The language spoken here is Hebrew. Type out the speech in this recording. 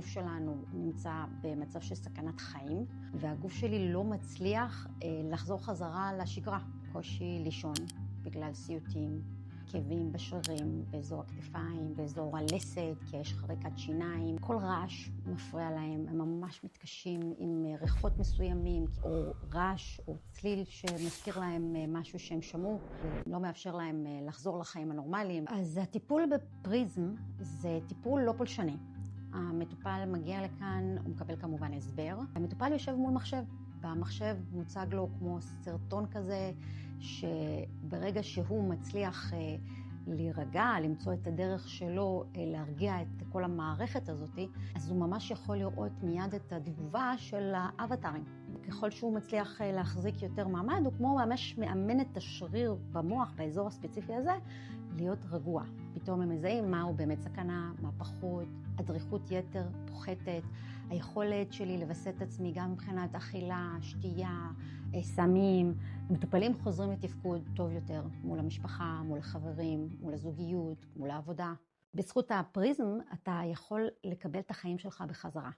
הגוף שלנו נמצא במצב של סכנת חיים, והגוף שלי לא מצליח לחזור חזרה לשגרה. קושי לישון בגלל סיוטים, כאבים בשרירים, באזור הכתפיים, באזור הלסת, כי יש חריקת שיניים. כל רעש מפריע להם, הם ממש מתקשים עם ריחות מסוימים, או רעש או צליל שמזכיר להם משהו שהם שמעו, ולא מאפשר להם לחזור לחיים הנורמליים. אז הטיפול בפריזם זה טיפול לא פולשני. המטופל מגיע לכאן, הוא מקבל כמובן הסבר. המטופל יושב מול מחשב. במחשב מוצג לו כמו סרטון כזה, שברגע שהוא מצליח להירגע, למצוא את הדרך שלו, להרגיע את כל המערכת הזאת, אז הוא ממש יכול לראות מיד את התגובה של האבטרים. ככל שהוא מצליח להחזיק יותר מעמד, הוא כמו ממש מאמן את השריר במוח, באזור הספציפי הזה, להיות רגוע. פתאום הם מזהים מהו באמת סכנה, מה פחות, הדריכות יתר פוחתת, היכולת שלי לבסט את עצמי גם מבחינת אכילה, שתייה, סמים. מטופלים חוזרים לתפקוד טוב יותר מול המשפחה, מול החברים, מול הזוגיות, מול העבודה. בזכות הפריזם אתה יכול לקבל את החיים שלך בחזרה.